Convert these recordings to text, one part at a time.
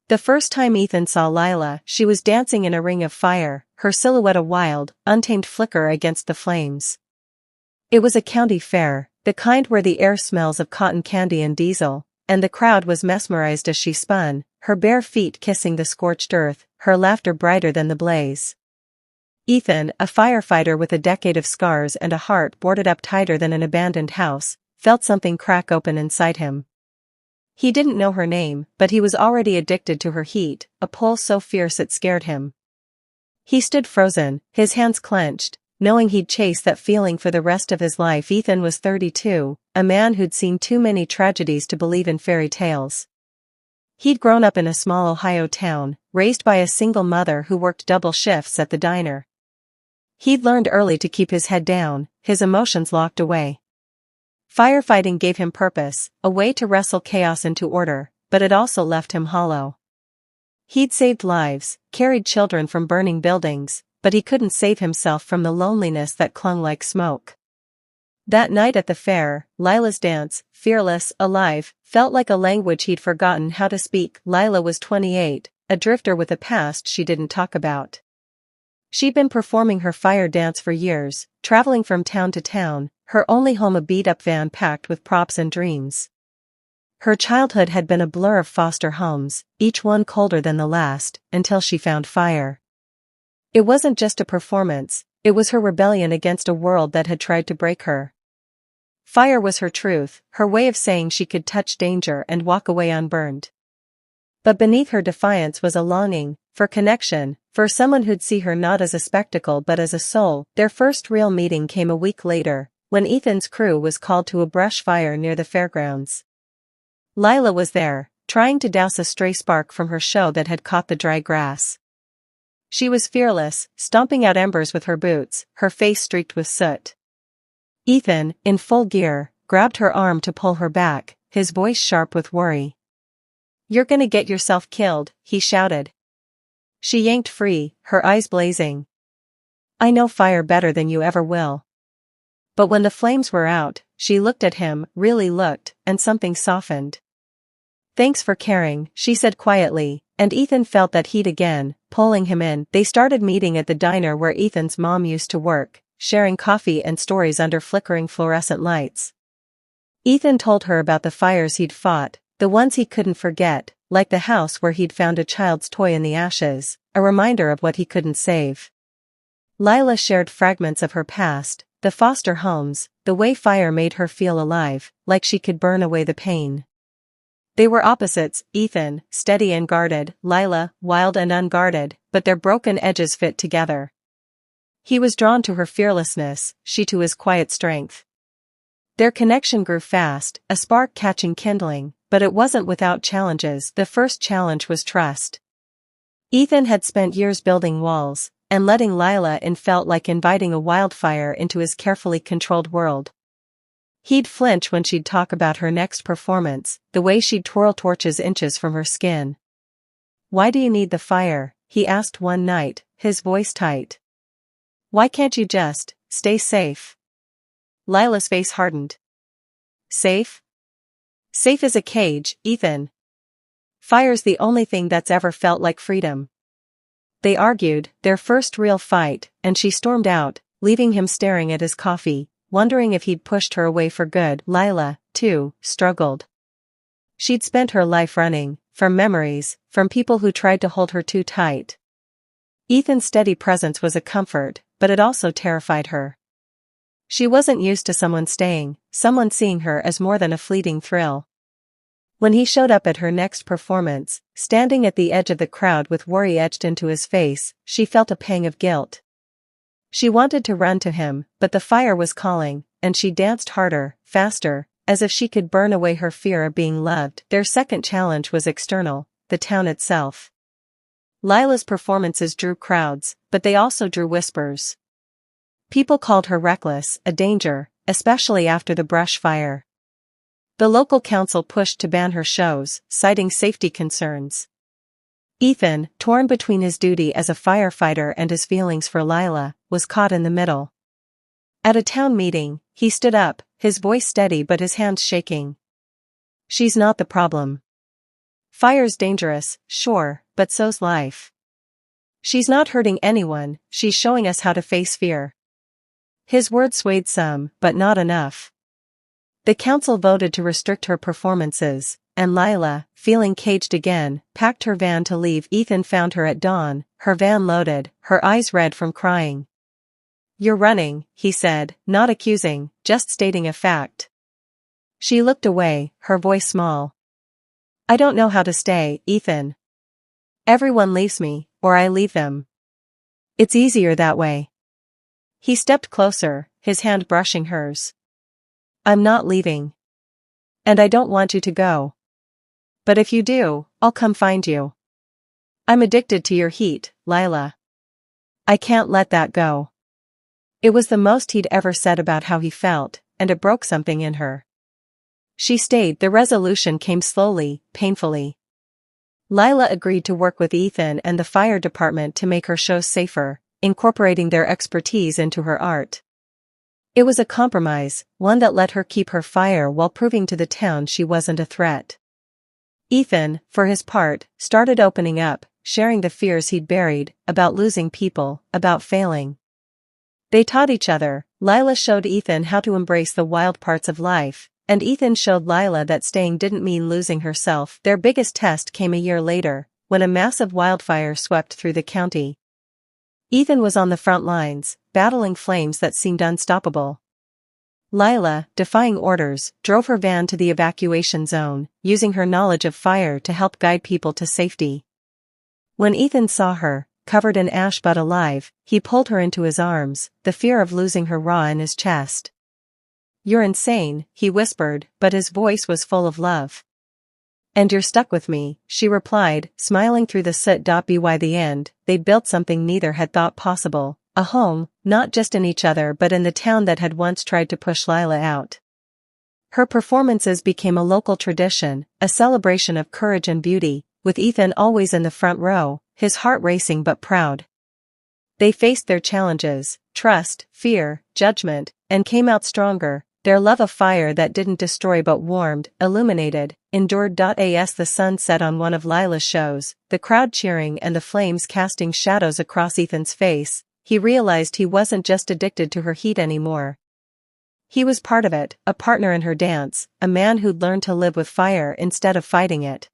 The first time Ethan saw Lila, she was dancing in a ring of fire, her silhouette a wild, untamed flicker against the flames. It was a county fair, the kind where the air smells of cotton candy and diesel, and the crowd was mesmerized as she spun, her bare feet kissing the scorched earth, her laughter brighter than the blaze. Ethan, a firefighter with a decade of scars and a heart boarded up tighter than an abandoned house, felt something crack open inside him. He didn't know her name, but he was already addicted to her heat, a pull so fierce it scared him. He stood frozen, his hands clenched, knowing he'd chase that feeling for the rest of his life. Ethan was 32, a man who'd seen too many tragedies to believe in fairy tales. He'd grown up in a small Ohio town, raised by a single mother who worked double shifts at the diner. He'd learned early to keep his head down, his emotions locked away. Firefighting gave him purpose, a way to wrestle chaos into order, but it also left him hollow. He'd saved lives, carried children from burning buildings, but he couldn't save himself from the loneliness that clung like smoke. That night at the fair, Lila's dance, fearless, alive, felt like a language he'd forgotten how to speak. Lila was 28, a drifter with a past she didn't talk about. She'd been performing her fire dance for years, traveling from town to town, her only home a beat-up van packed with props and dreams. Her childhood had been a blur of foster homes, each one colder than the last, until she found fire. It wasn't just a performance, it was her rebellion against a world that had tried to break her. Fire was her truth, her way of saying she could touch danger and walk away unburned. But beneath her defiance was a longing, for connection, for someone who'd see her not as a spectacle but as a soul. Their first real meeting came a week later, when Ethan's crew was called to a brush fire near the fairgrounds. Lila was there, trying to douse a stray spark from her show that had caught the dry grass. She was fearless, stomping out embers with her boots, her face streaked with soot. Ethan, in full gear, grabbed her arm to pull her back, his voice sharp with worry. "You're gonna get yourself killed," he shouted. She yanked free, her eyes blazing. "I know fire better than you ever will." But when the flames were out, she looked at him, really looked, and something softened. "Thanks for caring," she said quietly, and Ethan felt that heat again, pulling him in. They started meeting at the diner where Ethan's mom used to work, sharing coffee and stories under flickering fluorescent lights. Ethan told her about the fires he'd fought, the ones he couldn't forget, like the house where he'd found a child's toy in the ashes, a reminder of what he couldn't save. Lila shared fragments of her past, the foster homes, the way fire made her feel alive, like she could burn away the pain. They were opposites, Ethan, steady and guarded, Lila, wild and unguarded, but their broken edges fit together. He was drawn to her fearlessness, she to his quiet strength. Their connection grew fast, a spark catching kindling, but it wasn't without challenges. The first challenge was trust. Ethan had spent years building walls, and letting Lila in felt like inviting a wildfire into his carefully controlled world. He'd flinch when she'd talk about her next performance, the way she'd twirl torches inches from her skin. "Why do you need the fire?" he asked one night, his voice tight. "Why can't you just stay safe?" Lila's face hardened. "Safe? Safe as a cage, Ethan. Fire's the only thing that's ever felt like freedom." They argued, their first real fight, and she stormed out, leaving him staring at his coffee, wondering if he'd pushed her away for good. Lila, too, struggled. She'd spent her life running, from memories, from people who tried to hold her too tight. Ethan's steady presence was a comfort, but it also terrified her. She wasn't used to someone staying, someone seeing her as more than a fleeting thrill. When he showed up at her next performance, standing at the edge of the crowd with worry etched into his face, she felt a pang of guilt. She wanted to run to him, but the fire was calling, and she danced harder, faster, as if she could burn away her fear of being loved. Their second challenge was external, the town itself. Lila's performances drew crowds, but they also drew whispers. People called her reckless, a danger, especially after the brush fire. The local council pushed to ban her shows, citing safety concerns. Ethan, torn between his duty as a firefighter and his feelings for Lila, was caught in the middle. At a town meeting, he stood up, his voice steady but his hands shaking. "She's not the problem. Fire's dangerous, sure, but so's life. She's not hurting anyone, she's showing us how to face fear. His words swayed some, but not enough. The council voted to restrict her performances, and Lila, feeling caged again, packed her van to leave. Ethan found her at dawn, her van loaded, her eyes red from crying. "You're running," he said, not accusing, just stating a fact. She looked away, her voice small. "I don't know how to stay, Ethan. Everyone leaves me, or I leave them. It's easier that way." He stepped closer, his hand brushing hers. "I'm not leaving. And I don't want you to go. But if you do, I'll come find you. I'm addicted to your heat, Lila. I can't let that go." It was the most he'd ever said about how he felt, and it broke something in her. She stayed. The resolution came slowly, painfully. Lila agreed to work with Ethan and the fire department to make her shows safer, incorporating their expertise into her art. It was a compromise, one that let her keep her fire while proving to the town she wasn't a threat. Ethan, for his part, started opening up, sharing the fears he'd buried, about losing people, about failing. They taught each other. Lila showed Ethan how to embrace the wild parts of life, and Ethan showed Lila that staying didn't mean losing herself. Their biggest test came a year later, when a massive wildfire swept through the county. Ethan was on the front lines, battling flames that seemed unstoppable. Lila, defying orders, drove her van to the evacuation zone, using her knowledge of fire to help guide people to safety. When Ethan saw her, covered in ash but alive, he pulled her into his arms, the fear of losing her raw in his chest. "You're insane," he whispered, but his voice was full of love. "And you're stuck with me," she replied, smiling through the soot. By the end, they'd built something neither had thought possible, a home, not just in each other but in the town that had once tried to push Lila out. Her performances became a local tradition, a celebration of courage and beauty, with Ethan always in the front row, his heart racing but proud. They faced their challenges, trust, fear, judgment, and came out stronger. Their love of fire that didn't destroy but warmed, illuminated, endured. As the sun set on one of Lila's shows, the crowd cheering and the flames casting shadows across Ethan's face, he realized he wasn't just addicted to her heat anymore. He was part of it, a partner in her dance, a man who'd learned to live with fire instead of fighting it.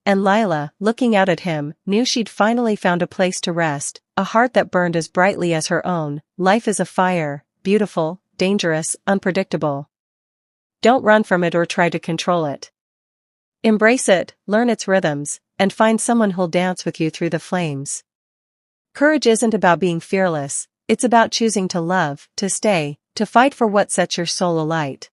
And Lila, looking out at him, knew she'd finally found a place to rest, a heart that burned as brightly as her own. Life is a fire, beautiful, dangerous, unpredictable. Don't run from it or try to control it. Embrace it, learn its rhythms, and find someone who'll dance with you through the flames. Courage isn't about being fearless, it's about choosing to love, to stay, to fight for what sets your soul alight.